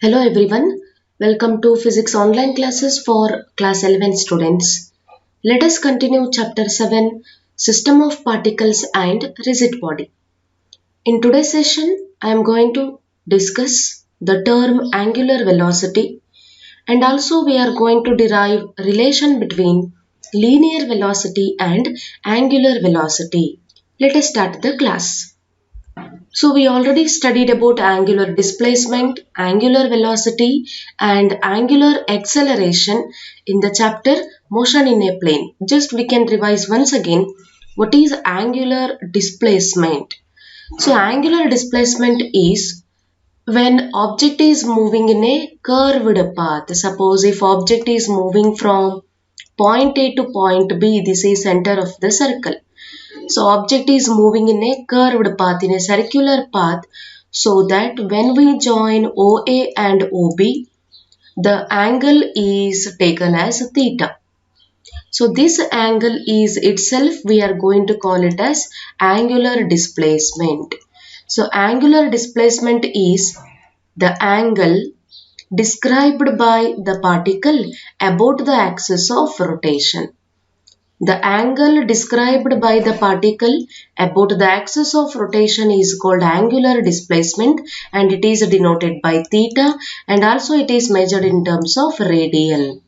Hello everyone, welcome to Physics online classes for class 11 students. Let us continue chapter 7 System of Particles and Rigid Body. In today's session, I am going to discuss the term angular velocity and also we are going to derive relation between linear velocity and angular velocity. Let us start the class. So we already studied about angular displacement, angular velocity and angular acceleration in the chapter motion in a plane. Just we can revise once again what is angular displacement. So angular displacement is when object is moving in a curved path. Suppose if object is moving from point A to point B, this is center of the circle. So object is moving in a curved path, in a circular path, so that when we join OA and OB, the angle is taken as theta. So this angle is itself, we are going to call it as angular displacement. So angular displacement is the angle described by the particle about the axis of rotation. The angle described by the particle about the axis of rotation is called angular displacement and it is denoted by theta and also it is measured in terms of radian.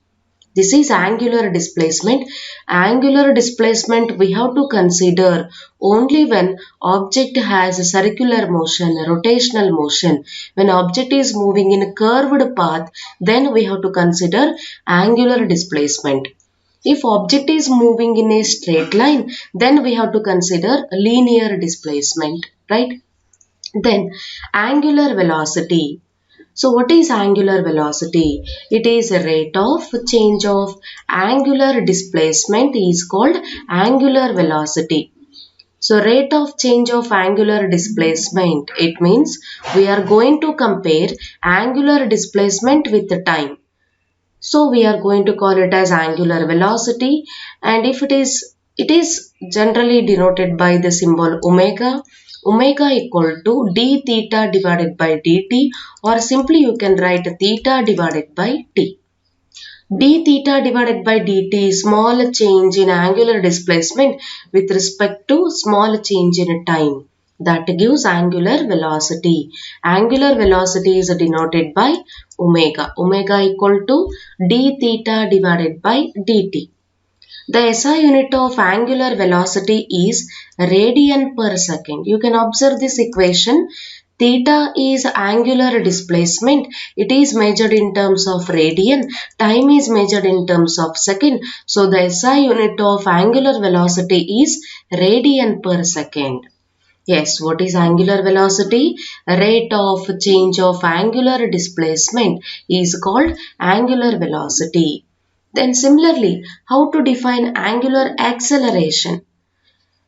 This is angular displacement. Angular displacement we have to consider only when object has a circular motion, a rotational motion. When object is moving in a curved path, then we have to consider angular displacement. If object is moving in a straight line, then we have to consider linear displacement, right? Then angular velocity. So what is angular velocity? It is a rate of change of angular displacement is called angular velocity. So rate of change of angular displacement, it means we are going to compare angular displacement with the time. So we are going to call it as angular velocity and if it is generally denoted by the symbol omega. Omega equal to d theta divided by dt or simply you can write theta divided by t. D theta divided by dt is small change in angular displacement with respect to small change in time. That gives angular velocity. Angular velocity is denoted by omega. Omega equal to d theta divided by dt. The SI unit of angular velocity is radian per second. You can observe this equation. Theta is angular displacement. It is measured in terms of radian. Time is measured in terms of second. So the SI unit of angular velocity is radian per second. Yes, what is angular velocity? Rate of change of angular displacement is called angular velocity. Then similarly, how to define angular acceleration?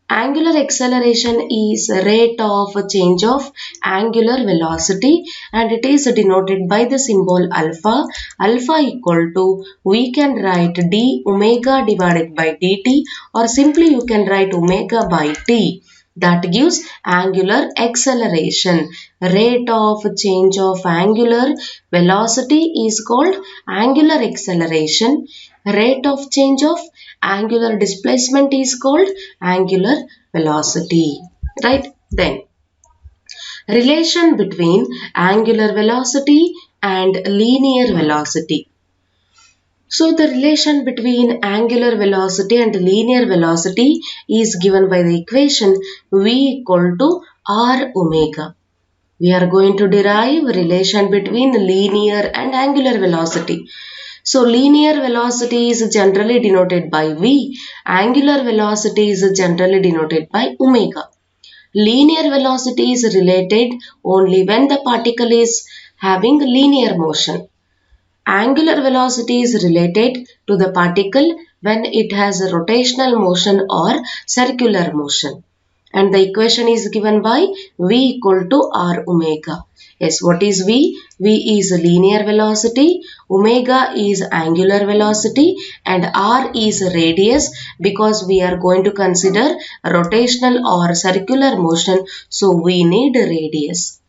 Angular acceleration is rate of change of angular velocity and it is denoted by the symbol alpha. Alpha equal to, we can write d omega divided by dt or simply you can write omega by t. That gives angular acceleration. Rate of change of angular velocity is called angular acceleration. Rate of change of angular displacement is called angular velocity. Right? Then, relation between angular velocity and linear velocity. So the relation between angular velocity and linear velocity is given by the equation V equal to R omega. We are going to derive relation between linear and angular velocity. So linear velocity is generally denoted by V. Angular velocity is generally denoted by omega. Linear velocity is related only when the particle is having linear motion. Angular velocity is related to the particle when it has a rotational motion or circular motion. And the equation is given by V equal to R omega. Yes, what is V? V is linear velocity, omega is angular velocity and R is radius because we are going to consider rotational or circular motion. So we need radius.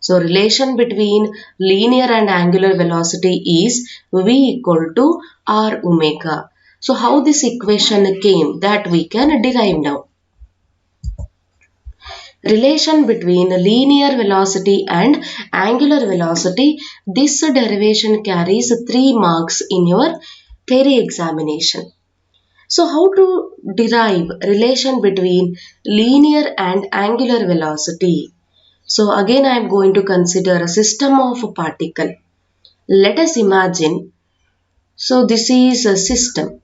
So relation between linear and angular velocity is v equal to r omega. So how this equation came, that we can derive now. Relation between linear velocity and angular velocity, this derivation carries 3 marks in your theory examination. So how to derive relation between linear and angular velocity? So again I am going to consider a system of particle. Let us imagine, so this is a system.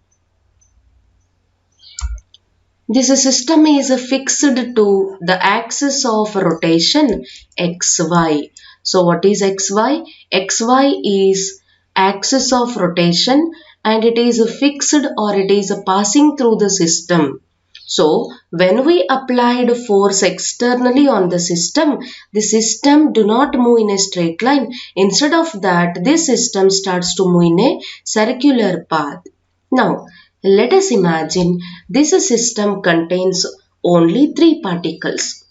This system is fixed to the axis of rotation xy. So what is xy? Xy is axis of rotation and it is fixed or it is passing through the system. So when we applied force externally on the system do not move in a straight line. Instead of that, this system starts to move in a circular path. Now let us imagine this system contains only 3 particles.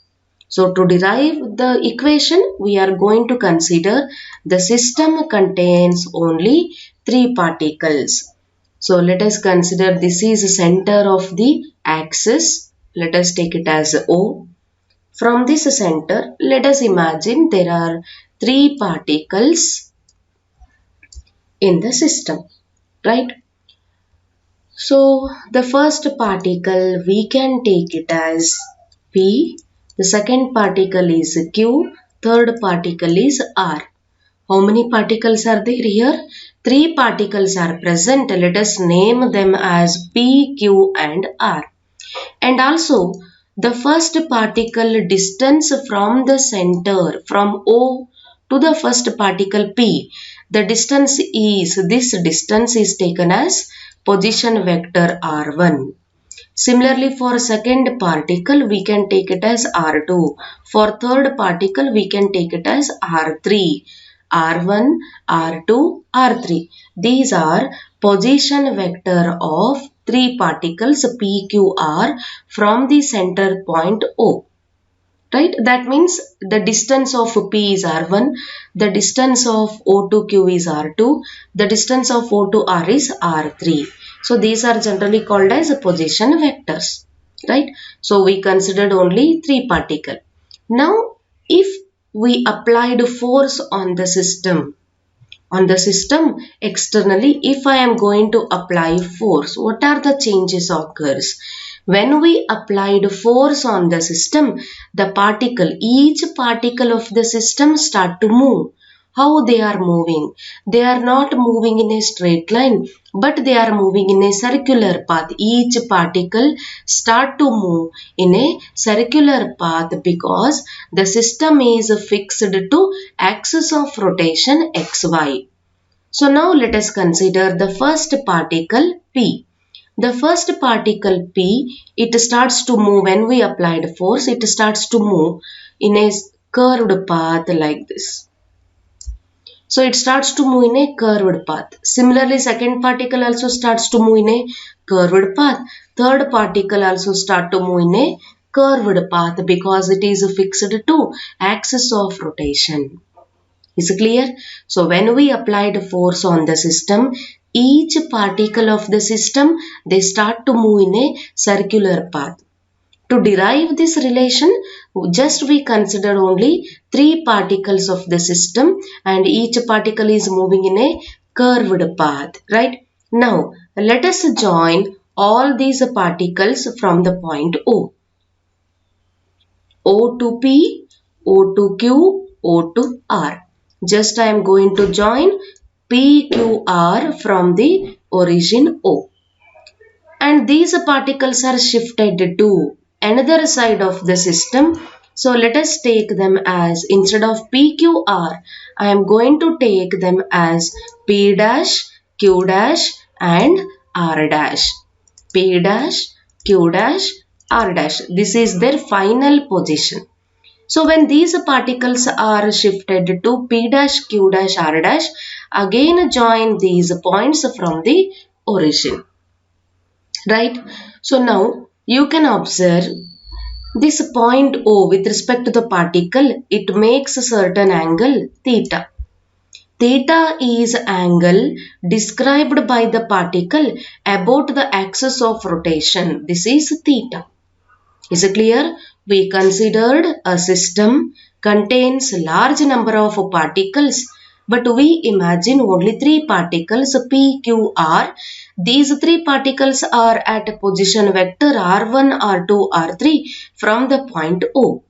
So to derive the equation, we are going to consider the system contains only 3 particles. So let us consider this is the center of the axis. Let us take it as O. From this center, let us imagine there are 3 particles in the system, right? So the first particle we can take it as P, the second particle is Q, third particle is R. How many particles are there here? 3 particles are present. Let us name them as P, Q and R. And also the first particle distance from the center from O to the first particle P, the distance is, this distance is taken as position vector r1. Similarly, for second particle we can take it as r2. For third particle we can take it as r3. r1, r2, r3. These are position vector of 3 particles p, q, r from the center point O. Right? That means the distance of P is R1, the distance of O to Q is R2, the distance of O to R is R3. So these are generally called as position vectors. Right? So we considered only 3 particles. Now if we applied force on the system externally, if I am going to apply force, what are the changes occurs? When we applied force on the system, each particle of the system start to move. How they are moving? They are not moving in a straight line, but they are moving in a circular path. Each particle start to move in a circular path because the system is fixed to axis of rotation xy. So now let us consider the first particle P. The first particle P, it starts to move when we applied force, it starts to move in a curved path like this. So it starts to move in a curved path. Similarly, second particle also starts to move in a curved path. Third particle also start to move in a curved path because it is fixed to axis of rotation. Is it clear? So when we applied force on the system, each particle of the system, they start to move in a circular path. To derive this relation, just we consider only 3 particles of the system and each particle is moving in a curved path, right? Now, let us join all these particles from the point O. O to P, O to Q, O to R. Just I am going to join PQR from the origin O. And these particles are shifted to another side of the system. So let us take them as, instead of PQR, I am going to take them as P dash, Q dash and R dash. P dash, Q dash, R dash. This is their final position. So when these particles are shifted to P dash, Q dash, R dash, again join these points from the origin. Right? So now you can observe This point O with respect to the particle, it makes a certain angle theta. Theta is angle described by the particle about the axis of rotation. This is theta. Is it clear? We considered a system contains large number of particles, but we imagine only 3 particles P, Q, R. These 3 particles are at position vector R1, R2, R3 from the point O.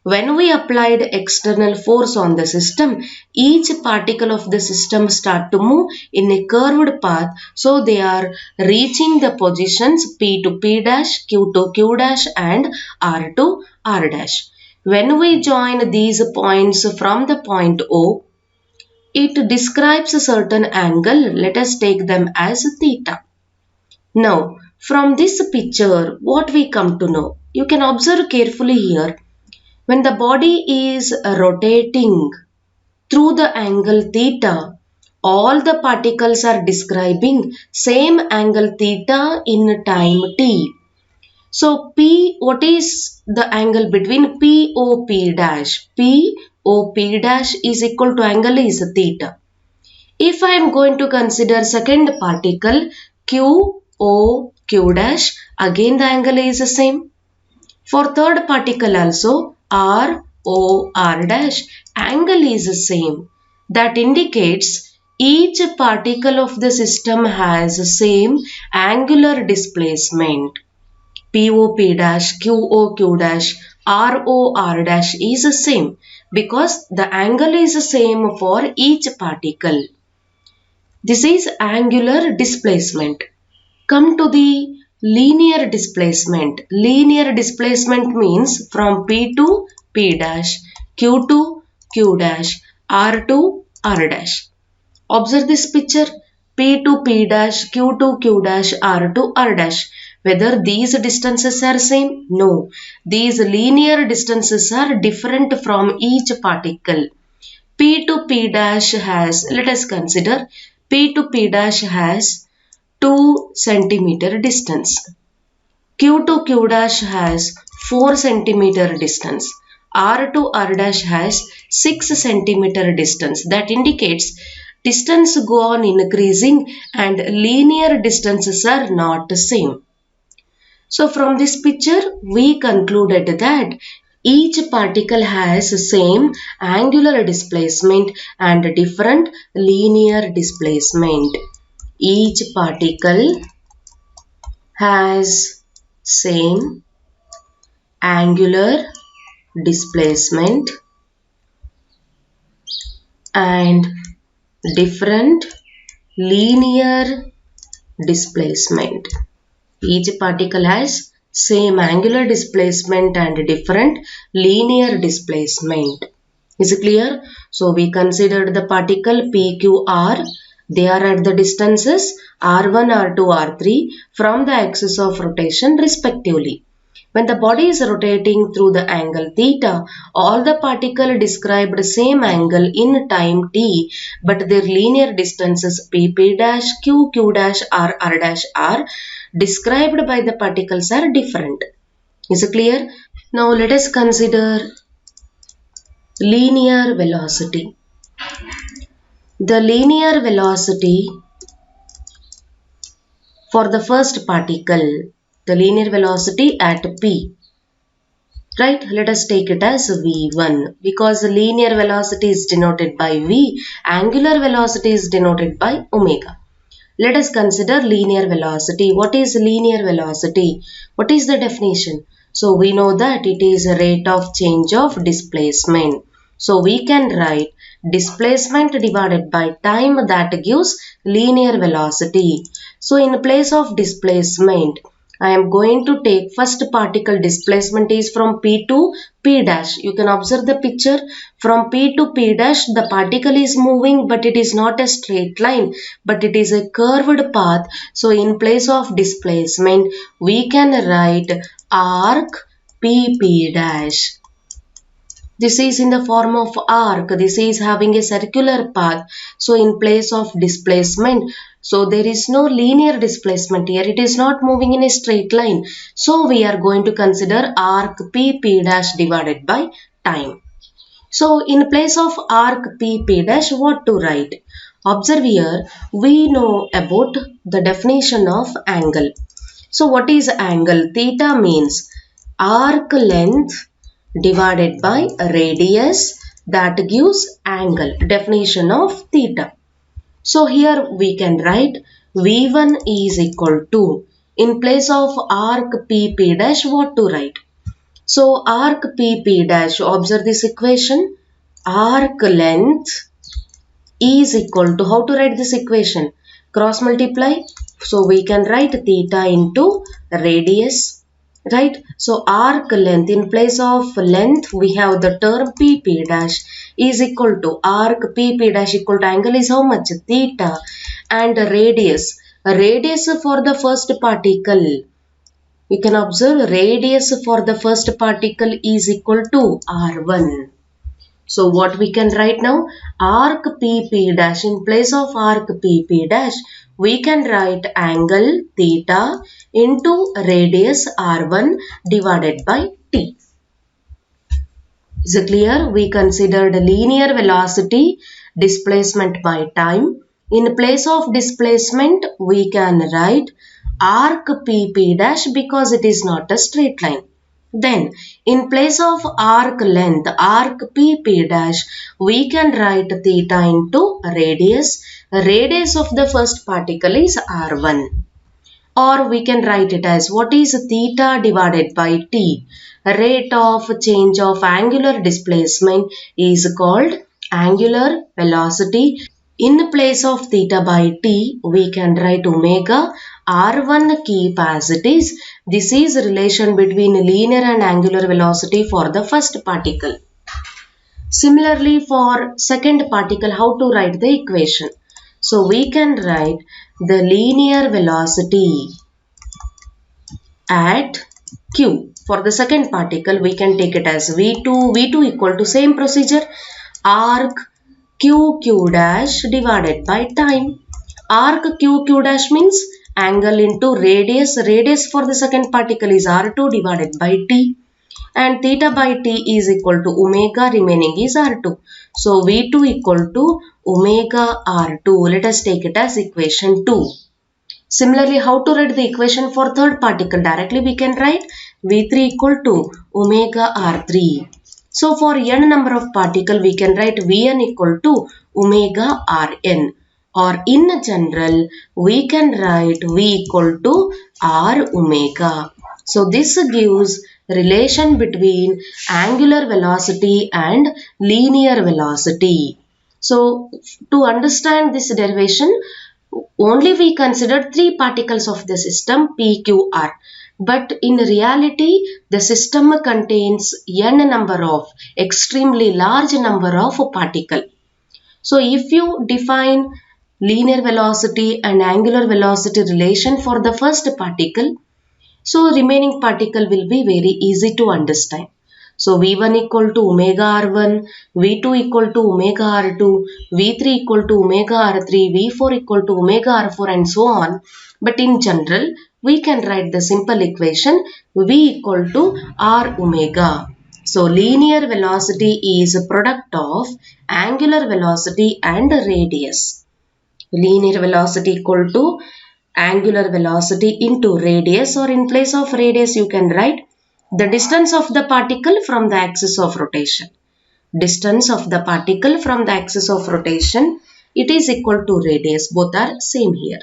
When we applied external force on the system, each particle of the system start to move in a curved path, so they are reaching the positions P to P dash, Q to Q dash and R to R dash. When we join these points from the point O, it describes a certain angle. Let us take them as theta. Now, from this picture, what we come to know? You can observe carefully here. When the body is rotating through the angle theta, all the particles are describing same angle theta in time t. So P, what is the angle between POP dash? POP dash is equal to angle is theta. If I am going to consider second particle QOQ dash, again the angle is the same. For third particle also ROR dash, angle is the same. That indicates each particle of the system has the same angular displacement. POP dash, QOQ dash, ROR dash is the same because the angle is the same for each particle. This is angular displacement. Come to the linear displacement. Linear displacement means from P to P dash, Q to Q dash, R to R dash. Observe this picture. P to P dash, Q to Q dash, R to R dash. Whether these distances are same? No. These linear distances are different from each particle. P to P dash has, let us consider, P to P dash has 2 centimeter distance. Q to Q dash has 4 centimeter distance. R to R dash has 6 centimeter distance. That indicates distance go on increasing and linear distances are not the same. So from this picture we concluded that each particle has same angular displacement and different linear displacement. Each particle has same angular displacement and different linear displacement. Each particle has same angular displacement and different linear displacement. Is it clear? So we considered the particle PQR. They are at the distances R1, R2, R3 from the axis of rotation respectively. When the body is rotating through the angle theta, all the particles described same angle in time t, but their linear distances PP dash, QQ dash, R dash, R described by the particles are different. Is it clear? Now let us consider linear velocity. The linear velocity for the first particle, the linear velocity at P. Right, let us take it as V1 because the linear velocity is denoted by V, angular velocity is denoted by omega. Let us consider linear velocity. What is linear velocity? What is the definition? So we know that it is a rate of change of displacement. So we can write displacement divided by time, that gives linear velocity. So in place of displacement, I am going to take first particle displacement is from P to P dash. You can observe the picture. From P to P dash, the particle is moving, but it is not a straight line, but it is a curved path. So in place of displacement, we can write arc PP dash. This is in the form of arc. This is having a circular path. So in place of displacement, So there is no linear displacement here. It is not moving in a straight line. So we are going to consider arc PP dash divided by time. So in place of arc PP dash, what to write? Observe here, we know about the definition of angle. So what is angle? Theta means arc length divided by radius, that gives angle. Definition of theta. So here we can write V1 is equal to, in place of arc PP dash, what to write? So arc PP dash, observe this equation, arc length is equal to, how to write this equation? Cross multiply. So we can write theta into radius, right? So arc length, in place of length we have the term PP dash is equal to arc PP dash equal to angle is how much? Theta, and radius. Radius for the first particle, you can observe radius for the first particle is equal to R1. So what we can write now? Arc PP dash, in place of arc PP dash, we can write angle theta into radius R1 divided by t. Is it clear? We considered linear velocity displacement by time. In place of displacement, we can write arc PP dash because it is not a straight line. Then, in place of arc length, arc PP dash, we can write theta into radius. Radius of the first particle is R1. Or we can write it as, what is theta divided by t? Rate of change of angular displacement is called angular velocity. In place of theta by t, we can write omega. R1 keep as it is. This is relation between linear and angular velocity for the first particle. Similarly, for second particle, how to write the equation? So we can write the linear velocity at q. For the second particle, we can take it as V2. V2 equal to same procedure, arc q dash divided by time. Arc q dash means angle into radius. Radius for the second particle is R2 divided by t. And theta by t is equal to omega, remaining is R2. So V2 equal to omega R2. Let us take it as equation 2. Similarly, how to write the equation for third particle? Directly we can write V3 equal to omega R3. So for n number of particle, we can write Vn equal to omega Rn. Or in general, we can write V equal to R omega. So this gives relation between angular velocity and linear velocity. So to understand this derivation, only we considered three particles of the system P, Q, R. But in reality, the system contains n number of, extremely large number of particles. So if you define linear velocity and angular velocity relation for the first particle, so remaining particle will be very easy to understand. So V1 equal to omega R1, V2 equal to omega R2, V3 equal to omega R3, V4 equal to omega R4 and so on. But in general, we can write the simple equation V equal to R omega. So linear velocity is a product of angular velocity and radius. Linear velocity equal to angular velocity into radius, or in place of radius you can write the distance of the particle from the axis of rotation. Distance of the particle from the axis of rotation, it is equal to radius. Both are same here.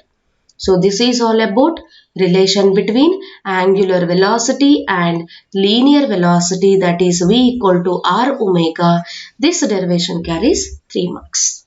So this is all about relation between angular velocity and linear velocity, that is V equal to R omega. This derivation carries 3 marks.